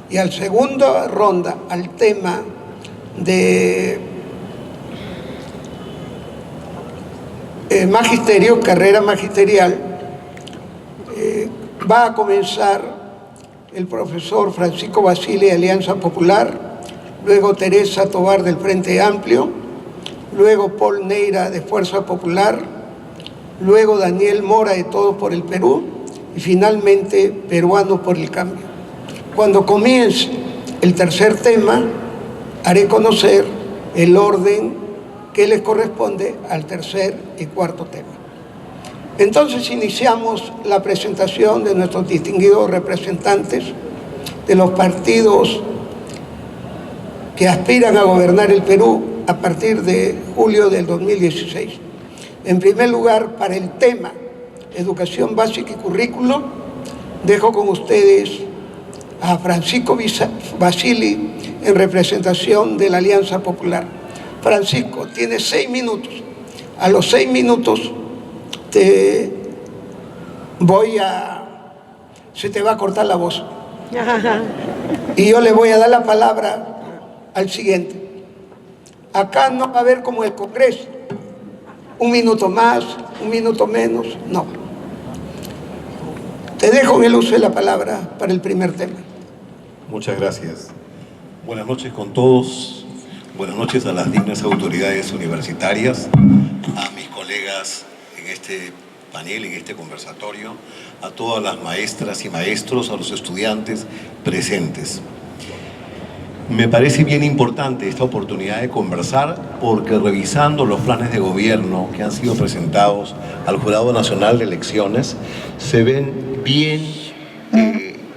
Y al segunda ronda, al tema de magisterio, carrera magisterial, va a comenzar el profesor Francisco Basili de Alianza Popular, luego Teresa Tobar del Frente Amplio, luego Paul Neira de Fuerza Popular, luego Daniel Mora de Todos por el Perú y finalmente Peruanos por el Cambio. Cuando comience el tercer tema, haré conocer el orden que les corresponde al tercer y cuarto tema. Entonces iniciamos la presentación de nuestros distinguidos representantes de los partidos que aspiran a gobernar el Perú a partir de julio del 2016. En primer lugar, para el tema Educación Básica y Currículo, dejo con ustedes a Francisco Basili en representación de la Alianza Popular. Francisco, tienes 6 minutos. A los 6 minutos se te va a cortar la voz. Y yo le voy a dar la palabra al siguiente. Acá no va a haber como el Congreso, 1 minuto más, 1 minuto menos, no. Te dejo en el uso de la palabra para el primer tema. Muchas gracias. Buenas noches con todos. Buenas noches a las dignas autoridades universitarias, a mis colegas en este panel, en este conversatorio, a todas las maestras y maestros, a los estudiantes presentes. Me parece bien importante esta oportunidad de conversar porque revisando los planes de gobierno que han sido presentados al Jurado Nacional de Elecciones se ven bien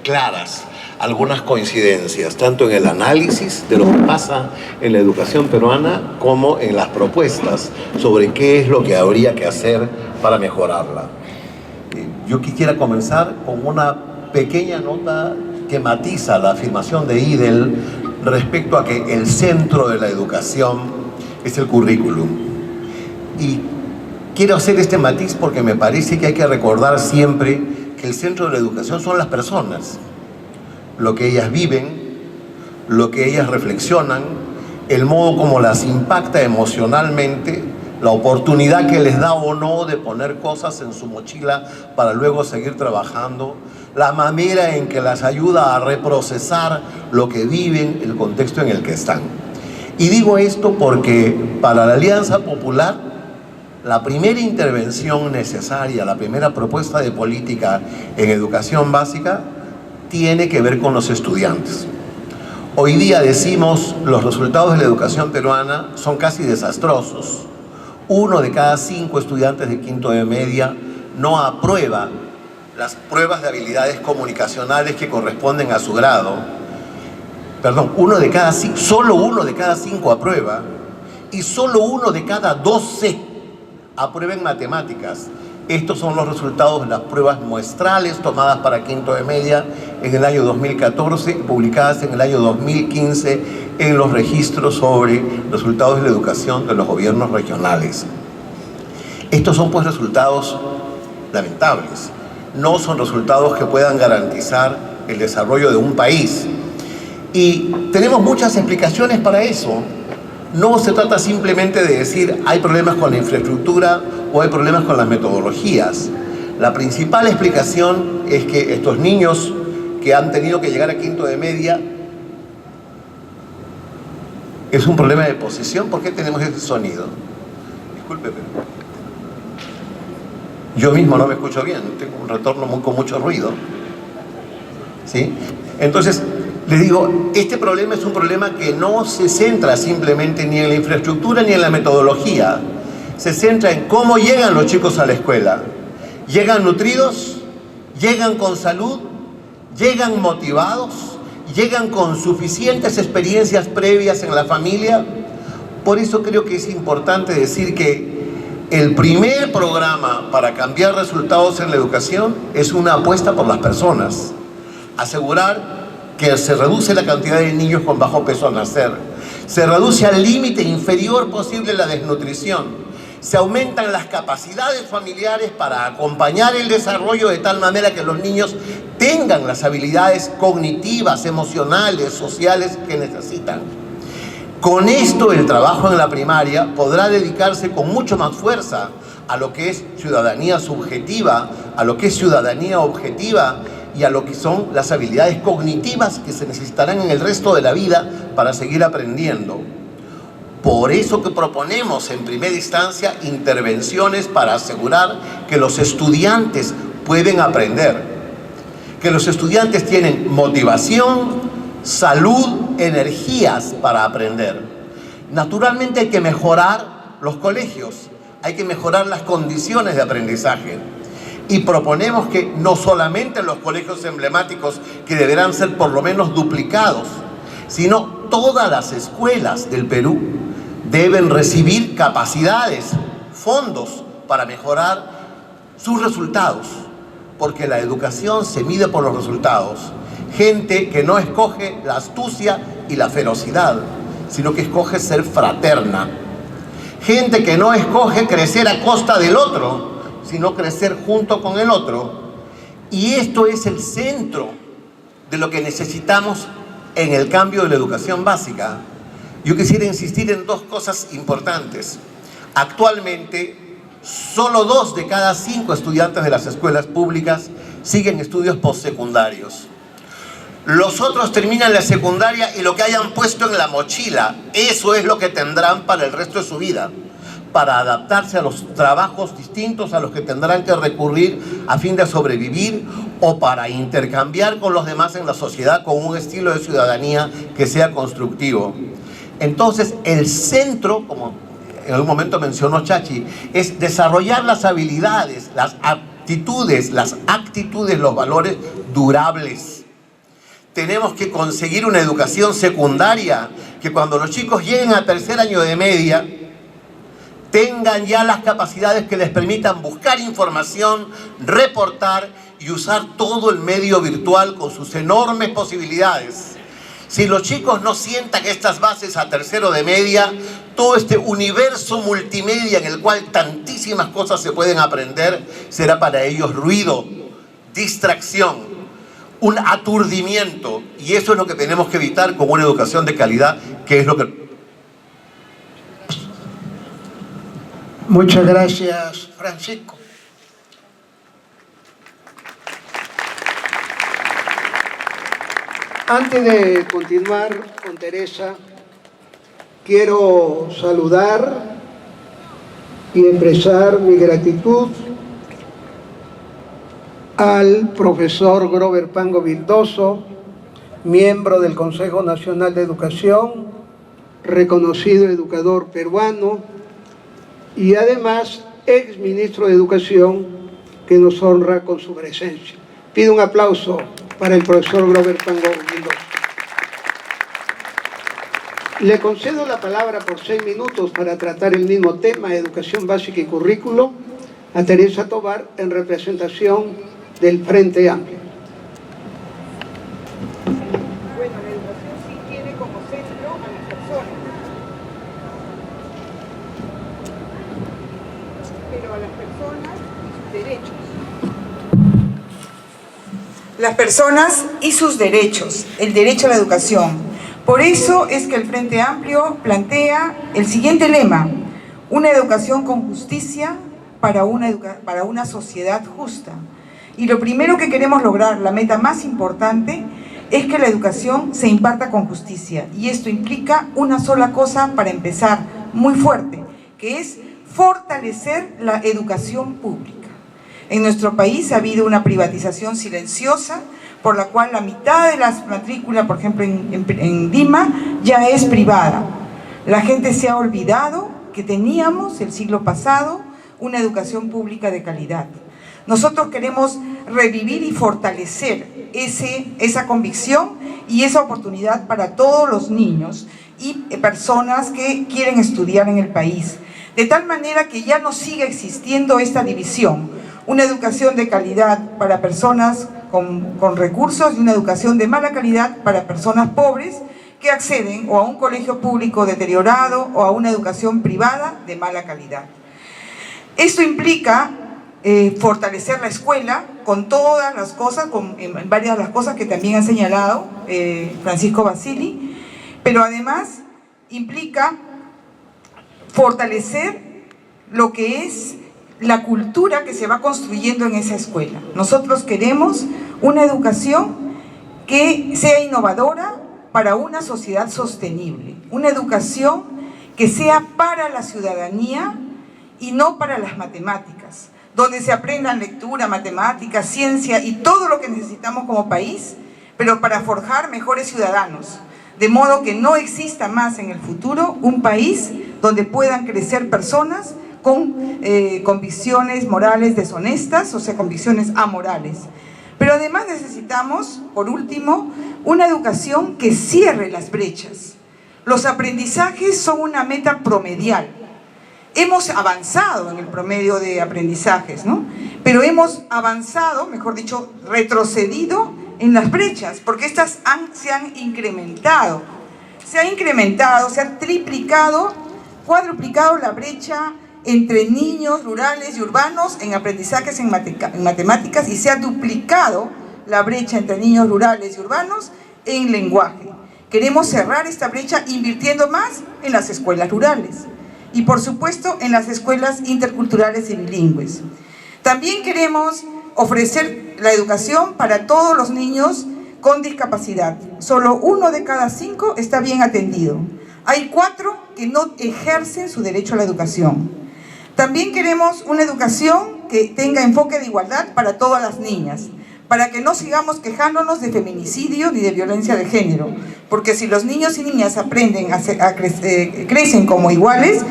claras algunas coincidencias, tanto en el análisis de lo que pasa en la educación peruana como en las propuestas sobre qué es lo que habría que hacer para mejorarla. Yo quisiera comenzar con una pequeña nota que matiza la afirmación de IDEL respecto a que el centro de la educación es el currículum. Y quiero hacer este matiz porque me parece que hay que recordar siempre que el centro de la educación son las personas, lo que ellas viven, lo que ellas reflexionan, el modo como las impacta emocionalmente, la oportunidad que les da o no de poner cosas en su mochila para luego seguir trabajando, la manera en que las ayuda a reprocesar lo que viven, el contexto en el que están. Y digo esto porque para la Alianza Popular, la primera intervención necesaria, la primera propuesta de política en educación básica, tiene que ver con los estudiantes. Hoy día decimos los resultados de la educación peruana son casi desastrosos. 1 de cada 5 estudiantes de quinto de media no aprueba las pruebas de habilidades comunicacionales que corresponden a su grado. Perdón, solo 1 de cada 5 aprueba y solo 1 de cada 12 aprueba en matemáticas. Estos son los resultados de las pruebas muestrales tomadas para quinto de media en el año 2014 y publicadas en el año 2015 en los registros sobre resultados de la educación de los gobiernos regionales. Estos son pues resultados lamentables. No son resultados que puedan garantizar el desarrollo de un país. Y tenemos muchas explicaciones para eso. No se trata simplemente de decir hay problemas con la infraestructura o hay problemas con las metodologías. La principal explicación es que estos niños que han tenido que llegar a quinto de media es un problema de posición. ¿Por qué tenemos este sonido? Discúlpeme. Yo mismo no me escucho bien, tengo un retorno con mucho ruido. ¿Sí? Entonces, les digo, este problema es un problema que no se centra simplemente ni en la infraestructura ni en la metodología. Se centra en cómo llegan los chicos a la escuela. ¿Llegan nutridos? ¿Llegan con salud? ¿Llegan motivados? ¿Llegan con suficientes experiencias previas en la familia? Por eso creo que es importante decir que el primer programa para cambiar resultados en la educación es una apuesta por las personas. Asegurar que se reduce la cantidad de niños con bajo peso al nacer, se reduce al límite inferior posible la desnutrición, se aumentan las capacidades familiares para acompañar el desarrollo de tal manera que los niños tengan las habilidades cognitivas, emocionales, sociales que necesitan. Con esto, el trabajo en la primaria podrá dedicarse con mucho más fuerza a lo que es ciudadanía subjetiva, a lo que es ciudadanía objetiva y a lo que son las habilidades cognitivas que se necesitarán en el resto de la vida para seguir aprendiendo. Por eso que proponemos en primera instancia intervenciones para asegurar que los estudiantes pueden aprender, que los estudiantes tienen motivación, salud, energías para aprender. Naturalmente hay que mejorar los colegios, hay que mejorar las condiciones de aprendizaje. Y proponemos que no solamente los colegios emblemáticos, que deberán ser por lo menos duplicados, sino todas las escuelas del Perú deben recibir capacidades, fondos para mejorar sus resultados, porque la educación se mide por los resultados. Gente que no escoge la astucia y la ferocidad, sino que escoge ser fraterna. Gente que no escoge crecer a costa del otro, sino crecer junto con el otro. Y esto es el centro de lo que necesitamos en el cambio de la educación básica. Yo quisiera insistir en dos cosas importantes. Actualmente, solo 2 de cada 5 estudiantes de las escuelas públicas siguen estudios postsecundarios. Los otros terminan la secundaria y lo que hayan puesto en la mochila, eso es lo que tendrán para el resto de su vida, para adaptarse a los trabajos distintos a los que tendrán que recurrir a fin de sobrevivir o para intercambiar con los demás en la sociedad con un estilo de ciudadanía que sea constructivo. Entonces, el centro, como en algún momento mencionó Chachi, es desarrollar las habilidades, las aptitudes, las actitudes, los valores durables. Tenemos que conseguir una educación secundaria que cuando los chicos lleguen a tercer año de media tengan ya las capacidades que les permitan buscar información, reportar y usar todo el medio virtual con sus enormes posibilidades. Si los chicos no sientan estas bases a tercero de media, todo este universo multimedia en el cual tantísimas cosas se pueden aprender será para ellos ruido, distracción, un aturdimiento. Y eso es lo que tenemos que evitar con una educación de calidad, que es lo que... Muchas gracias, Francisco. Antes de continuar con Teresa, quiero saludar y expresar mi gratitud al profesor Grover Pango Vildoso, miembro del Consejo Nacional de Educación, reconocido educador peruano y además ex ministro de Educación, que nos honra con su presencia. Pido un aplauso para el profesor Grover Pango Vildoso. Le concedo la palabra por 6 minutos para tratar el mismo tema, educación básica y currículo, a Teresa Tobar en representación del Frente Amplio. Bueno, la educación sí tiene como centro a las personas, pero a las personas y sus derechos. Las personas y sus derechos, el derecho a la educación. Por eso es que el Frente Amplio plantea el siguiente lema: una educación con justicia para una sociedad justa. Y lo primero que queremos lograr, la meta más importante, es que la educación se imparta con justicia. Y esto implica una sola cosa para empezar, muy fuerte, que es fortalecer la educación pública. En nuestro país ha habido una privatización silenciosa, por la cual la mitad de las matrículas, por ejemplo en Lima, ya es privada. La gente se ha olvidado que teníamos el siglo pasado una educación pública de calidad. Nosotros queremos revivir y fortalecer esa convicción y esa oportunidad para todos los niños y personas que quieren estudiar en el país, de tal manera que ya no siga existiendo esta división. Una educación de calidad para personas con recursos y una educación de mala calidad para personas pobres que acceden o a un colegio público deteriorado o a una educación privada de mala calidad. Esto implica fortalecer la escuela con todas las cosas, en varias de las cosas que también ha señalado Francisco Basili, pero además implica fortalecer lo que es la cultura que se va construyendo en esa escuela. Nosotros queremos una educación que sea innovadora para una sociedad sostenible, una educación que sea para la ciudadanía y no para las matemáticas, donde se aprendan lectura, matemáticas, ciencia y todo lo que necesitamos como país, pero para forjar mejores ciudadanos, de modo que no exista más en el futuro un país donde puedan crecer personas con convicciones morales deshonestas, o sea, convicciones amorales. Pero además necesitamos, por último, una educación que cierre las brechas. Los aprendizajes son una meta promedial. Hemos avanzado en el promedio de aprendizajes, ¿no? Pero hemos avanzado, mejor dicho, retrocedido en las brechas, porque estas se han incrementado. Se ha triplicado, cuadruplicado la brecha entre niños rurales y urbanos en aprendizajes en matemáticas, y se ha duplicado la brecha entre niños rurales y urbanos en lenguaje. Queremos cerrar esta brecha invirtiendo más en las escuelas rurales y, por supuesto, en las escuelas interculturales y bilingües. También queremos ofrecer la educación para todos los niños con discapacidad. Solo 1 de cada 5 está bien atendido. Hay 4 que no ejercen su derecho a la educación. También queremos una educación que tenga enfoque de igualdad para todas las niñas, para que no sigamos quejándonos de feminicidio ni de violencia de género, porque si los niños y niñas aprenden crecen como iguales,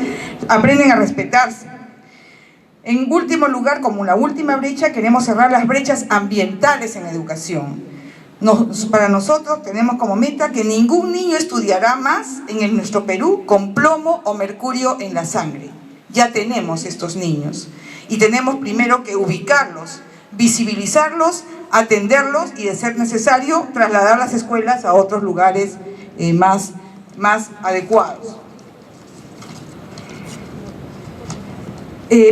aprenden a respetarse. En último lugar, como la última brecha, queremos cerrar las brechas ambientales en educación. Para nosotros tenemos como meta que ningún niño estudiará más en nuestro Perú con plomo o mercurio en la sangre. Ya tenemos estos niños y tenemos primero que ubicarlos, visibilizarlos, atenderlos y, de ser necesario, trasladar las escuelas a otros lugares más adecuados.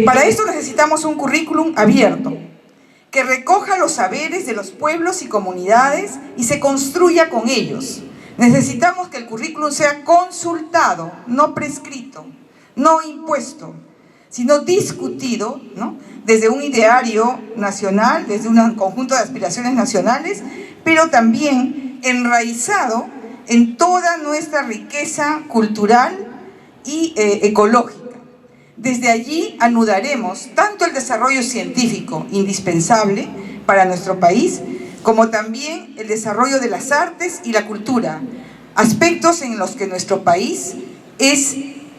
Para esto necesitamos un currículum abierto, que recoja los saberes de los pueblos y comunidades y se construya con ellos. Necesitamos que el currículum sea consultado, no prescrito, no impuesto, sino discutido, ¿no?, desde un ideario nacional, desde un conjunto de aspiraciones nacionales, pero también enraizado en toda nuestra riqueza cultural y ecológica. Desde allí anudaremos tanto el desarrollo científico indispensable para nuestro país, como también el desarrollo de las artes y la cultura, aspectos en los que nuestro país es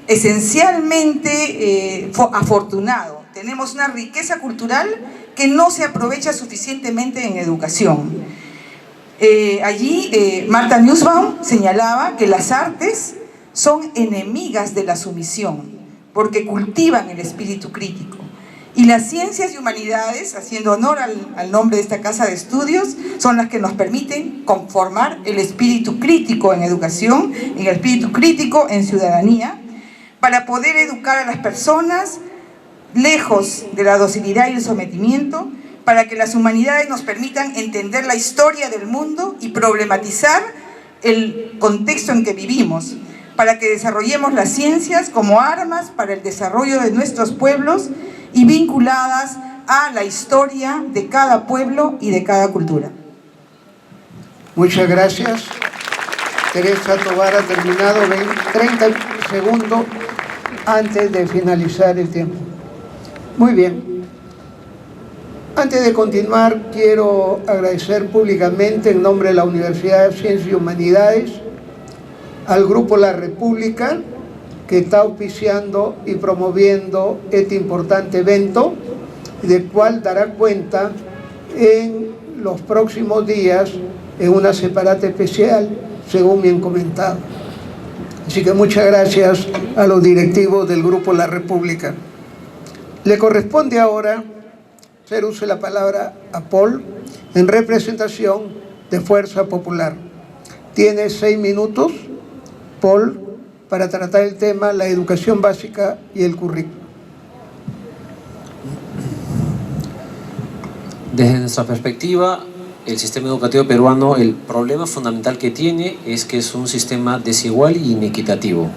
esencialmente afortunado. Tenemos una riqueza cultural que no se aprovecha suficientemente en educación. Allí Martha Nussbaum señalaba que las artes son enemigas de la sumisión, porque cultivan el espíritu crítico. Y las ciencias y humanidades, haciendo honor al nombre de esta casa de estudios, son las que nos permiten conformar el espíritu crítico en educación, en el espíritu crítico en ciudadanía, para poder educar a las personas lejos de la docilidad y el sometimiento, para que las humanidades nos permitan entender la historia del mundo y problematizar el contexto en que vivimos, para que desarrollemos las ciencias como armas para el desarrollo de nuestros pueblos y vinculadas a la historia de cada pueblo y de cada cultura. Muchas gracias. Teresa Tovar ha terminado 30 segundos antes de finalizar el tiempo. Muy bien. Antes de continuar, quiero agradecer públicamente en nombre de la Universidad de Ciencias y Humanidades al Grupo La República, que está auspiciando y promoviendo este importante evento, del cual dará cuenta en los próximos días en una separata especial, según me han comentado. Así que muchas gracias a los directivos del Grupo La República. Le corresponde ahora hacer uso de la palabra a Paul en representación de Fuerza Popular. Tiene 6 minutos, Paul, para tratar el tema la educación básica y el currículo. Desde nuestra perspectiva, el sistema educativo peruano, el problema fundamental que tiene es que es un sistema desigual y inequitativo.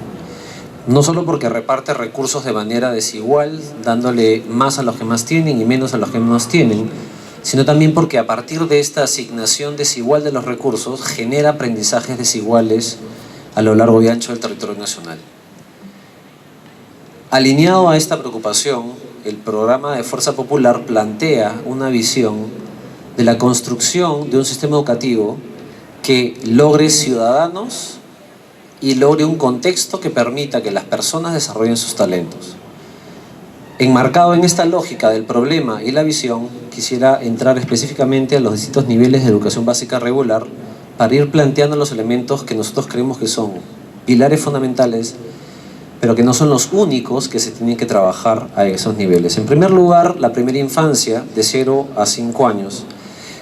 No solo porque reparte recursos de manera desigual, dándole más a los que más tienen y menos a los que menos tienen, sino también porque a partir de esta asignación desigual de los recursos genera aprendizajes desiguales a lo largo y ancho del territorio nacional. Alineado a esta preocupación, el programa de Fuerza Popular plantea una visión de la construcción de un sistema educativo que logre ciudadanos y logre un contexto que permita que las personas desarrollen sus talentos. Enmarcado en esta lógica del problema y la visión, quisiera entrar específicamente a los distintos niveles de educación básica regular para ir planteando los elementos que nosotros creemos que son pilares fundamentales, pero que no son los únicos que se tienen que trabajar a esos niveles. En primer lugar, la primera infancia, de 0 a 5 años.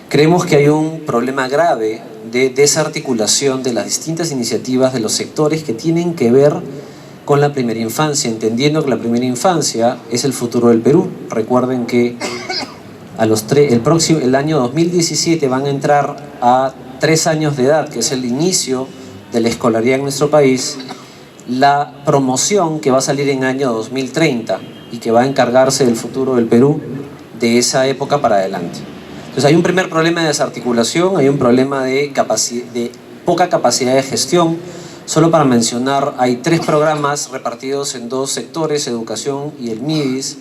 Creemos que hay un problema grave de desarticulación de las distintas iniciativas de los sectores que tienen que ver con la primera infancia, entendiendo que la primera infancia es el futuro del Perú. Recuerden que el año 2017 van a entrar a 3 años de edad, que es el inicio de la escolaridad en nuestro país, la promoción que va a salir en año 2030 y que va a encargarse del futuro del Perú de esa época para adelante. Entonces hay un primer problema de desarticulación, hay un problema de poca capacidad de gestión. Solo para mencionar, hay 3 programas repartidos en 2 sectores, educación y el MIDIS,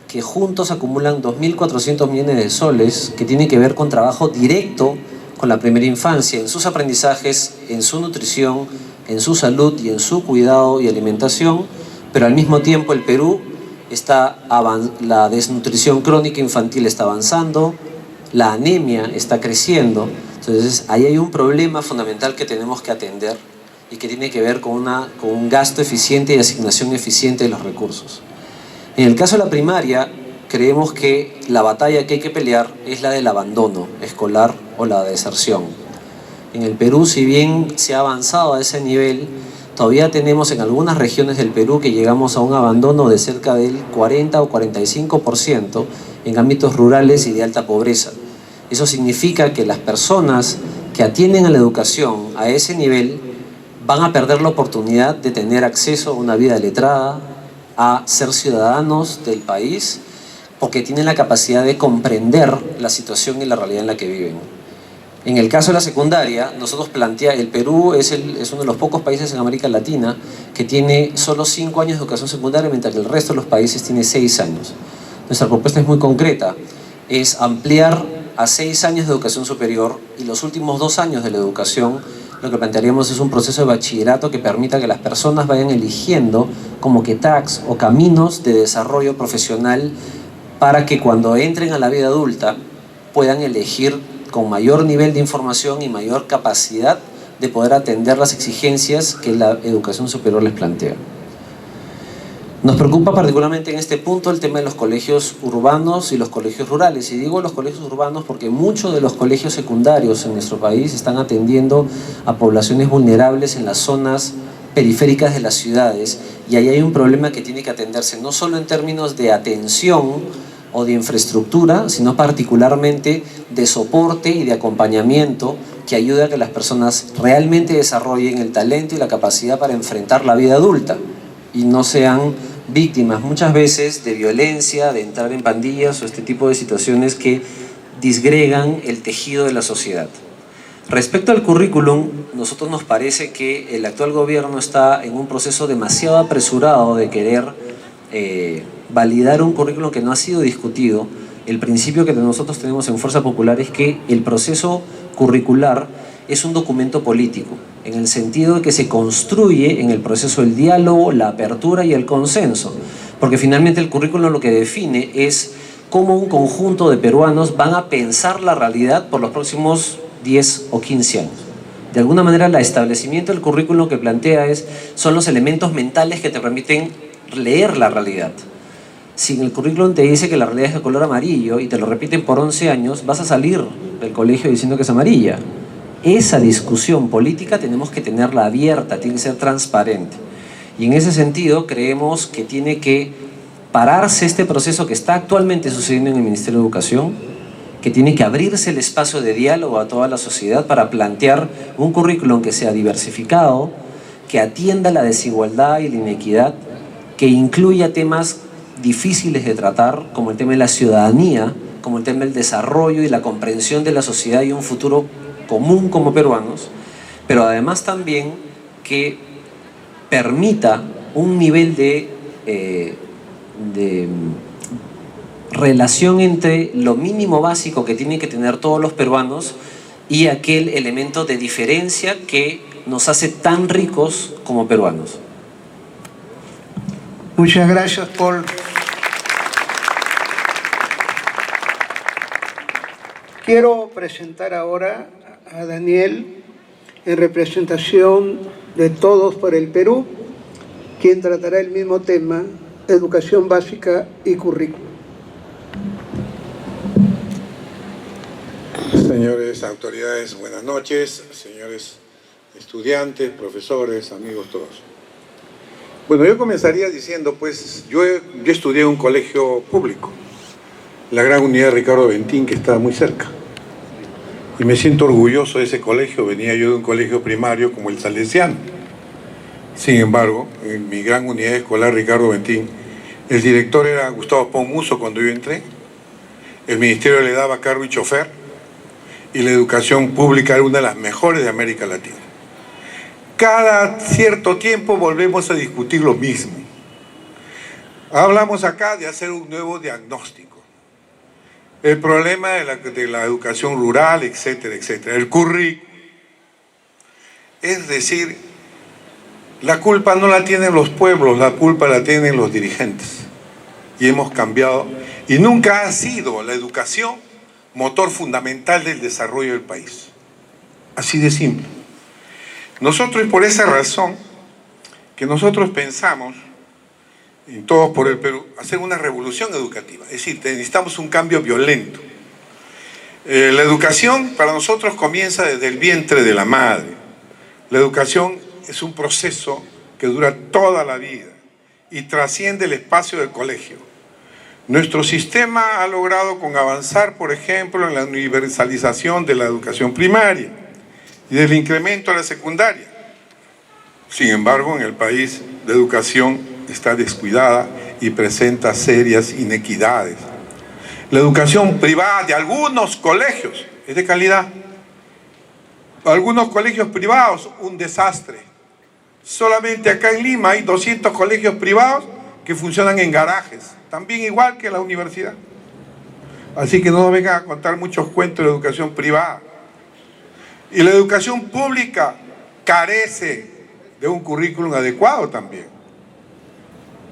que juntos acumulan 2.400 millones de soles, que tienen que ver con trabajo directo con la primera infancia, en sus aprendizajes, en su nutrición, en su salud y en su cuidado y alimentación, pero al mismo tiempo el Perú la desnutrición crónica infantil está avanzando, la anemia está creciendo. Entonces ahí hay un problema fundamental que tenemos que atender y que tiene que ver con un gasto eficiente y asignación eficiente de los recursos. En el caso de la primaria, creemos que la batalla que hay que pelear es la del abandono escolar o la deserción. En el Perú, si bien se ha avanzado a ese nivel, todavía tenemos en algunas regiones del Perú que llegamos a un abandono de cerca del 40 o 45% en ámbitos rurales y de alta pobreza. Eso significa que las personas que atienden a la educación a ese nivel van a perder la oportunidad de tener acceso a una vida letrada, a ser ciudadanos del país, porque tienen la capacidad de comprender la situación y la realidad en la que viven. En el caso de la secundaria, el Perú es uno de los pocos países en América Latina que tiene solo 5 años de educación secundaria, mientras que el resto de los países tiene 6 años. Nuestra propuesta es muy concreta, es ampliar a 6 años de educación superior y los últimos 2 años de la educación. Lo que plantearíamos es un proceso de bachillerato que permita que las personas vayan eligiendo como que tracks o caminos de desarrollo profesional para que cuando entren a la vida adulta puedan elegir con mayor nivel de información y mayor capacidad de poder atender las exigencias que la educación superior les plantea. Nos preocupa particularmente en este punto el tema de los colegios urbanos y los colegios rurales. Y digo los colegios urbanos porque muchos de los colegios secundarios en nuestro país están atendiendo a poblaciones vulnerables en las zonas periféricas de las ciudades, y ahí hay un problema que tiene que atenderse no solo en términos de atención o de infraestructura, sino particularmente de soporte y de acompañamiento que ayude a que las personas realmente desarrollen el talento y la capacidad para enfrentar la vida adulta y no sean víctimas muchas veces de violencia, de entrar en pandillas o este tipo de situaciones que disgregan el tejido de la sociedad. Respecto al currículum, nosotros nos parece que el actual gobierno está en un proceso demasiado apresurado de querer validar un currículum que no ha sido discutido. El principio que nosotros tenemos en Fuerza Popular es que el proceso curricular es un documento político, en el sentido de que se construye en el proceso del diálogo, la apertura y el consenso, porque finalmente el currículum lo que define es cómo un conjunto de peruanos van a pensar la realidad por los próximos 10 o 15 años. De alguna manera, el establecimiento del currículum que plantea son los elementos mentales que te permiten leer la realidad. Si en el currículum te dice que la realidad es de color amarillo y te lo repiten por 11 años, vas a salir del colegio diciendo que es amarilla. Esa discusión política tenemos que tenerla abierta, tiene que ser transparente. Y en ese sentido creemos que tiene que pararse este proceso que está actualmente sucediendo en el Ministerio de Educación, que tiene que abrirse el espacio de diálogo a toda la sociedad para plantear un currículum que sea diversificado, que atienda la desigualdad y la inequidad, que incluya temas difíciles de tratar, como el tema de la ciudadanía, como el tema del desarrollo y la comprensión de la sociedad y un futuro común como peruanos, pero además también que permita un nivel de relación entre lo mínimo básico que tienen que tener todos los peruanos y aquel elemento de diferencia que nos hace tan ricos como peruanos. Muchas gracias, Paul. Quiero presentar ahora a Daniel en representación de Todos por el Perú, quien tratará el mismo tema, educación básica y currículum. Señores autoridades, buenas noches. Señores estudiantes, profesores, amigos todos. Bueno, yo comenzaría diciendo, pues, yo estudié en un colegio público, la Gran Unidad Ricardo Bentín, que está muy cerca. Y me siento orgulloso de ese colegio. Venía yo de un colegio primario como el Salesiano. Sin embargo, en mi Gran Unidad Escolar Ricardo Bentín, el director era Gustavo Ponmuso cuando yo entré. El ministerio le daba cargo y chofer. Y la educación pública era una de las mejores de América Latina. Cada cierto tiempo volvemos a discutir lo mismo. Hablamos acá de hacer un nuevo diagnóstico. El problema de la educación rural, etcétera, etcétera. El currículum. Es decir, la culpa no la tienen los pueblos, la culpa la tienen los dirigentes. Y hemos cambiado. Y nunca ha sido la educación motor fundamental del desarrollo del país. Así de simple. Nosotros, es por esa razón que nosotros pensamos, en Todos por el Perú, hacer una revolución educativa. Es decir, necesitamos un cambio violento. La educación para nosotros comienza desde el vientre de la madre. La educación es un proceso que dura toda la vida y trasciende el espacio del colegio. Nuestro sistema ha logrado con avanzar, por ejemplo, en la universalización de la educación primaria y del incremento a la secundaria. Sin embargo, en el país la educación está descuidada y presenta serias inequidades. La educación privada de algunos colegios es de calidad. Algunos colegios privados, un desastre. Solamente acá en Lima hay 200 colegios privados que funcionan en garajes, también igual que la universidad. Así que no nos vengan a contar muchos cuentos de la educación privada. Y la educación pública carece de un currículum adecuado también.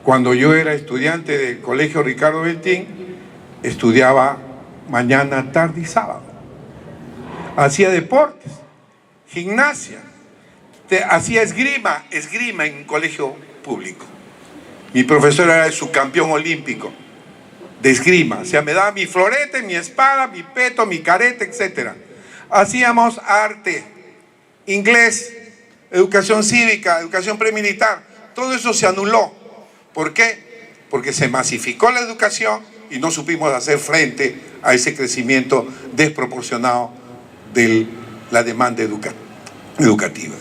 Cuando yo era estudiante del colegio Ricardo Bentín, estudiaba mañana, tarde y sábado. Hacía deportes, gimnasia, hacía esgrima en un colegio público. Mi profesor era el subcampeón olímpico de esgrima. O sea, me daba mi florete, mi espada, mi peto, mi careta, etc. Hacíamos arte, inglés, educación cívica, educación premilitar. Todo eso se anuló. ¿Por qué? Porque se masificó la educación y no supimos hacer frente a ese crecimiento desproporcionado de la demanda educativa.